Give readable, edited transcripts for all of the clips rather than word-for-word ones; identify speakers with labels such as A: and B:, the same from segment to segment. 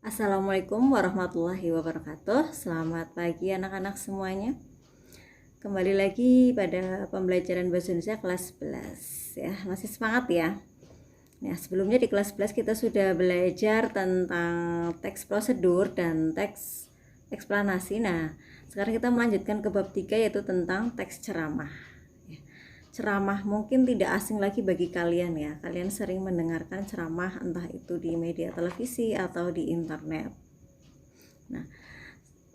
A: Assalamualaikum warahmatullahi wabarakatuh. Selamat pagi anak-anak semuanya. Kembali lagi pada pembelajaran bahasa Indonesia kelas 11 ya. Masih semangat ya. Nah, sebelumnya di kelas 11 kita sudah belajar tentang teks prosedur dan teks eksplanasi. Nah, sekarang kita melanjutkan ke bab 3 yaitu tentang teks ceramah. Ceramah mungkin tidak asing lagi bagi kalian ya. Kalian sering mendengarkan ceramah entah itu di media televisi atau di internet. Nah,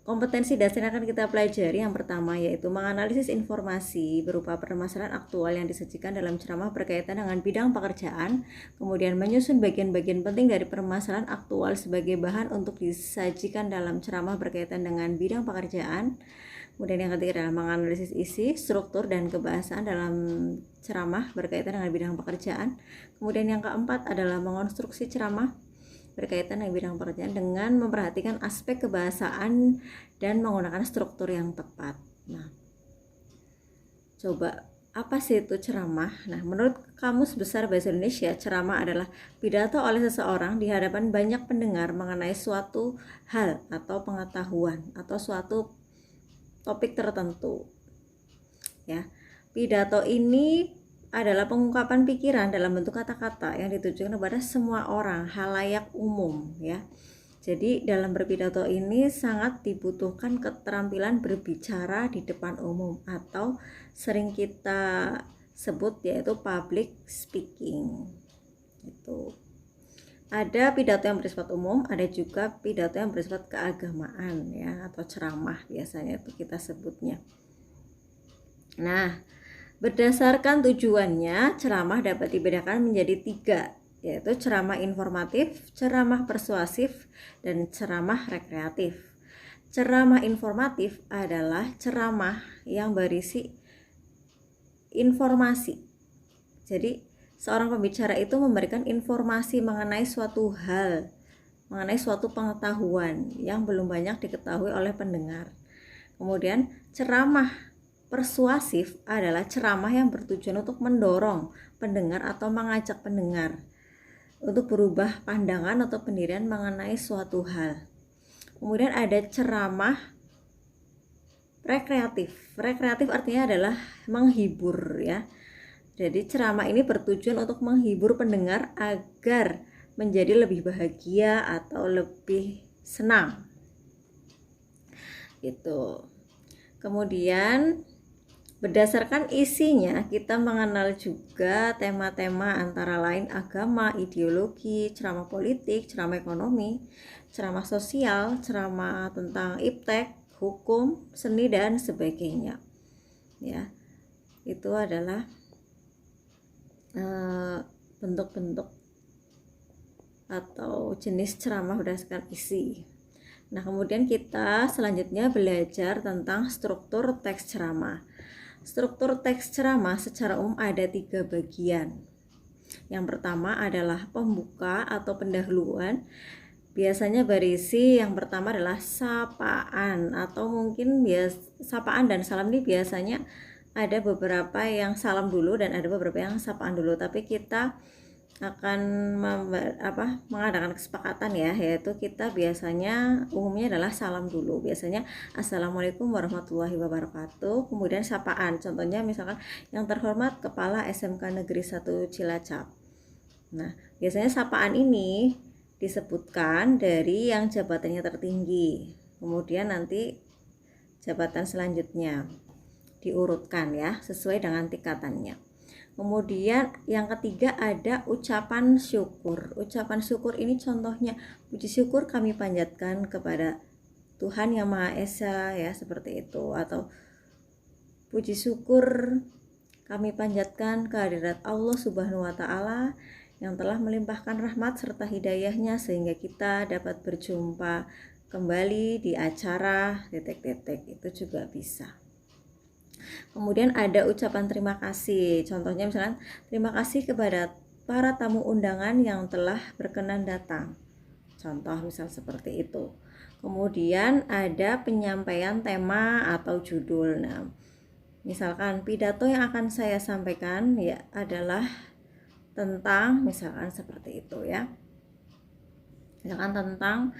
A: kompetensi dasar yang akan kita pelajari yang pertama yaitu menganalisis informasi berupa permasalahan aktual yang disajikan dalam ceramah berkaitan dengan bidang pekerjaan, kemudian menyusun bagian-bagian penting dari permasalahan aktual sebagai bahan untuk disajikan dalam ceramah berkaitan dengan bidang pekerjaan. Kemudian yang ketiga adalah menganalisis isi, struktur, dan kebahasaan dalam ceramah berkaitan dengan bidang pekerjaan. Kemudian yang keempat adalah mengonstruksi ceramah berkaitan dengan bidang pekerjaan dengan memperhatikan aspek kebahasaan dan menggunakan struktur yang tepat. Nah, coba apa sih itu ceramah? Nah, menurut Kamus Besar Bahasa Indonesia, ceramah adalah pidato oleh seseorang di hadapan banyak pendengar mengenai suatu hal atau pengetahuan atau suatu topik tertentu. Ya, pidato ini adalah pengungkapan pikiran dalam bentuk kata-kata yang ditujukan kepada semua orang, halayak umum ya. Jadi dalam berpidato ini sangat dibutuhkan keterampilan berbicara di depan umum atau sering kita sebut yaitu public speaking. Itu. Ada pidato yang bersifat umum, ada juga pidato yang bersifat keagamaan ya atau ceramah biasanya itu kita sebutnya. Nah, berdasarkan tujuannya, ceramah dapat dibedakan menjadi 3, yaitu ceramah informatif, ceramah persuasif, dan ceramah rekreatif. Ceramah informatif adalah ceramah yang berisi informasi. Jadi, seorang pembicara itu memberikan informasi mengenai suatu hal, mengenai suatu pengetahuan yang belum banyak diketahui oleh pendengar. Kemudian ceramah persuasif adalah ceramah yang bertujuan untuk mendorong pendengar atau mengajak pendengar untuk berubah pandangan atau pendirian mengenai suatu hal. Kemudian ada ceramah rekreatif. Rekreatif artinya adalah menghibur ya. Jadi ceramah ini bertujuan untuk menghibur pendengar agar menjadi lebih bahagia atau lebih senang. Gitu. Kemudian berdasarkan isinya kita mengenal juga tema-tema antara lain agama, ideologi, ceramah politik, ceramah ekonomi, ceramah sosial, ceramah tentang iptek, hukum, seni dan sebagainya. Ya. Itu adalah bentuk-bentuk atau jenis ceramah berdasarkan isi. Nah, kemudian kita selanjutnya belajar tentang struktur teks ceramah. Struktur teks ceramah secara umum ada 3 bagian. Yang pertama adalah pembuka atau pendahuluan. Biasanya berisi yang pertama adalah sapaan atau mungkin sapaan dan salam ini biasanya ada beberapa yang salam dulu dan ada beberapa yang sapaan dulu, tapi kita akan mengadakan kesepakatan ya, yaitu kita biasanya umumnya adalah salam dulu, biasanya Assalamualaikum warahmatullahi wabarakatuh, kemudian sapaan, contohnya misalkan yang terhormat Kepala SMK Negeri 1 Cilacap. Nah, biasanya sapaan ini disebutkan dari yang jabatannya tertinggi, kemudian nanti jabatan selanjutnya diurutkan ya sesuai dengan tingkatannya. Kemudian yang ketiga ada ucapan syukur. Ucapan syukur ini contohnya puji syukur kami panjatkan kepada Tuhan Yang Maha Esa ya, seperti itu, atau puji syukur kami panjatkan kehadirat Allah Subhanahu wa taala yang telah melimpahkan rahmat serta hidayahnya sehingga kita dapat berjumpa kembali di acara titik-titik, itu juga bisa. Kemudian ada ucapan terima kasih. Contohnya misalnya terima kasih kepada para tamu undangan yang telah berkenan datang. Contoh misal seperti itu. Kemudian ada penyampaian tema atau judul. Nah, misalkan pidato yang akan saya sampaikan ya adalah tentang misalkan seperti itu ya. misalkan tentang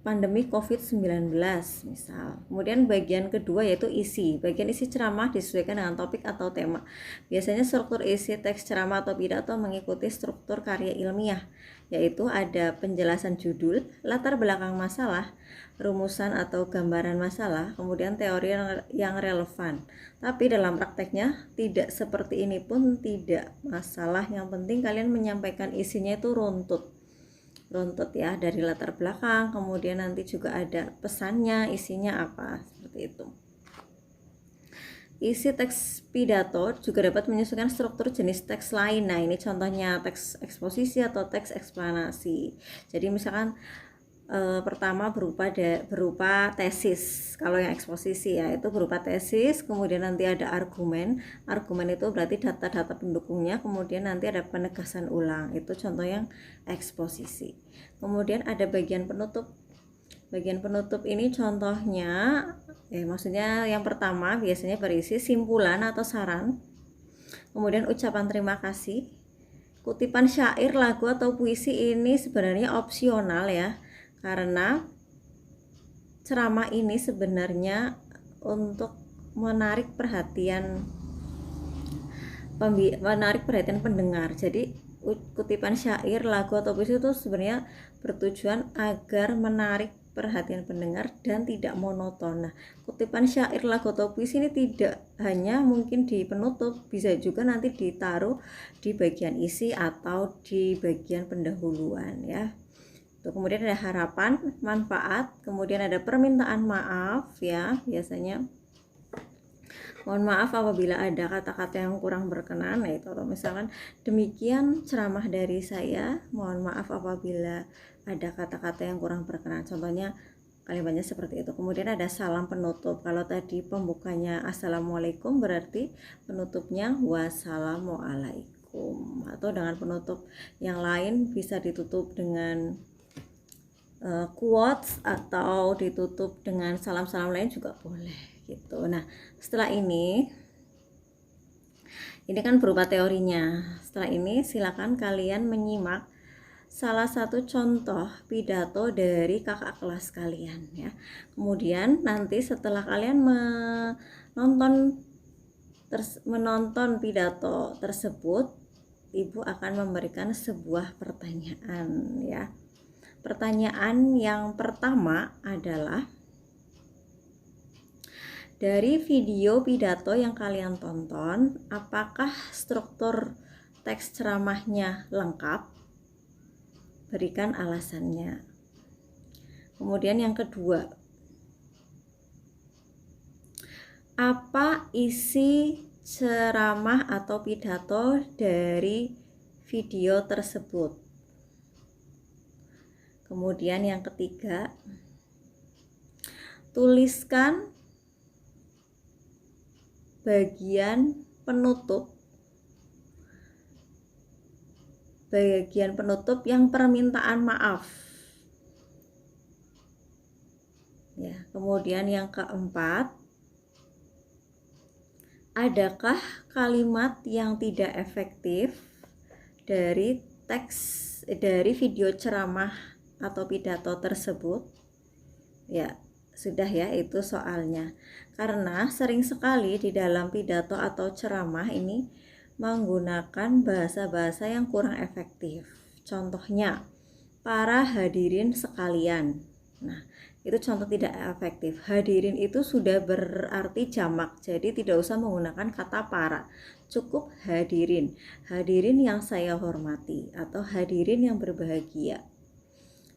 A: pandemi COVID-19 misal. Kemudian bagian kedua yaitu isi. Bagian isi ceramah disesuaikan dengan topik atau tema. Biasanya struktur isi teks ceramah atau pidato mengikuti struktur karya ilmiah, yaitu ada penjelasan judul, latar belakang masalah, rumusan atau gambaran masalah, kemudian teori yang relevan. Tapi dalam prakteknya tidak seperti ini pun tidak masalah, yang penting kalian menyampaikan isinya itu runtut ya, dari latar belakang, kemudian nanti juga ada pesannya, isinya apa, seperti itu. Isi teks pidato juga dapat menyesuaikan struktur jenis teks lain. Nah, ini contohnya teks eksposisi atau teks eksplanasi. Jadi misalkan pertama berupa tesis. Kalau yang eksposisi ya itu berupa tesis, kemudian nanti ada argumen itu berarti data-data pendukungnya, kemudian nanti ada penegasan ulang, itu contoh yang eksposisi. Kemudian ada bagian penutup. Bagian penutup ini contohnya maksudnya yang pertama biasanya berisi simpulan atau saran, kemudian ucapan terima kasih, kutipan syair, lagu atau puisi. Ini sebenarnya opsional ya, karena ceramah ini sebenarnya untuk menarik perhatian pendengar. Jadi kutipan syair, lagu atau puisi itu sebenarnya bertujuan agar menarik perhatian pendengar dan tidak monoton. Nah, kutipan syair, lagu atau puisi ini tidak hanya mungkin di penutup, bisa juga nanti ditaruh di bagian isi atau di bagian pendahuluan ya. Kemudian ada harapan, manfaat, kemudian ada permintaan maaf ya, biasanya mohon maaf apabila ada kata-kata yang kurang berkenan, itu atau misalkan demikian ceramah dari saya, mohon maaf apabila ada kata-kata yang kurang berkenan. Contohnya kalimatnya seperti itu. Kemudian ada salam penutup. Kalau tadi pembukanya assalamualaikum, berarti penutupnya wassalamualaikum. Atau dengan penutup yang lain bisa ditutup dengan quotes atau ditutup dengan salam-salam lain juga boleh gitu. Nah, setelah ini kan berupa teorinya. Setelah ini silakan kalian menyimak salah satu contoh pidato dari kakak kelas kalian ya. Kemudian nanti setelah kalian menonton pidato tersebut, Ibu akan memberikan sebuah pertanyaan ya. Pertanyaan yang pertama adalah, dari video pidato yang kalian tonton, apakah struktur teks ceramahnya lengkap? Berikan alasannya. Kemudian yang kedua, apa isi ceramah atau pidato dari video tersebut? Kemudian yang ketiga, tuliskan bagian penutup yang permintaan maaf ya. Kemudian yang keempat, adakah kalimat yang tidak efektif dari video ceramah atau pidato tersebut? Ya, sudah ya, itu soalnya. Karena sering sekali di dalam pidato atau ceramah ini menggunakan bahasa-bahasa yang kurang efektif. Contohnya, para hadirin sekalian. Nah, itu contoh tidak efektif. Hadirin itu sudah berarti jamak, jadi tidak usah menggunakan kata para. Cukup hadirin. Hadirin yang saya hormati atau hadirin yang berbahagia.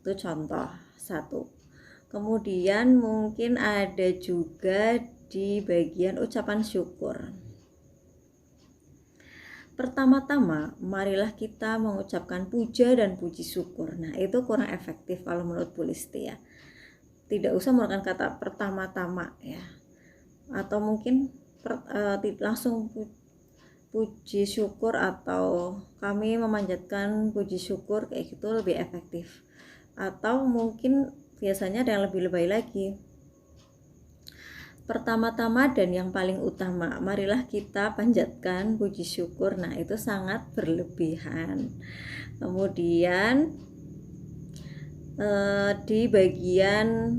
A: Itu contoh satu. Kemudian mungkin ada juga di bagian ucapan syukur. Pertama-tama, marilah kita mengucapkan puja dan puji syukur. Nah, itu kurang efektif kalau menurut Bu Listi ya. Tidak usah menggunakan kata pertama-tama ya. Atau mungkin langsung puji syukur atau kami memanjatkan puji syukur, kayak gitu lebih efektif. Atau mungkin biasanya ada yang lebih lebay lagi. Pertama-tama dan yang paling utama, marilah kita panjatkan puji syukur. Nah, itu sangat berlebihan. Kemudian di bagian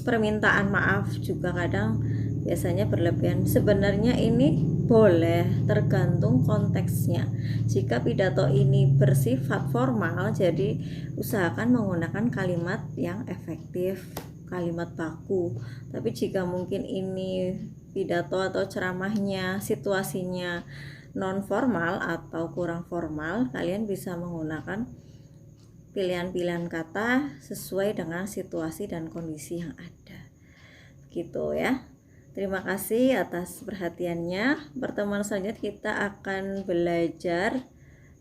A: permintaan maaf juga kadang biasanya berlebihan. Sebenarnya ini boleh, tergantung konteksnya. Jika pidato ini bersifat formal, jadi usahakan menggunakan kalimat yang efektif, kalimat baku. Tapi jika mungkin ini pidato atau ceramahnya situasinya non formal atau kurang formal, kalian bisa menggunakan pilihan-pilihan kata sesuai dengan situasi dan kondisi yang ada. Gitu ya. Terima kasih atas perhatiannya. Pertemuan selanjutnya kita akan belajar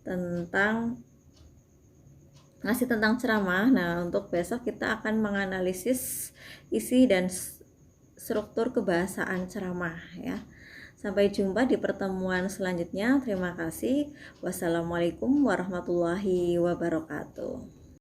A: tentang tentang ceramah. Nah, untuk besok kita akan menganalisis isi dan struktur kebahasaan ceramah ya. Sampai jumpa di pertemuan selanjutnya. Terima kasih. Wassalamualaikum warahmatullahi wabarakatuh.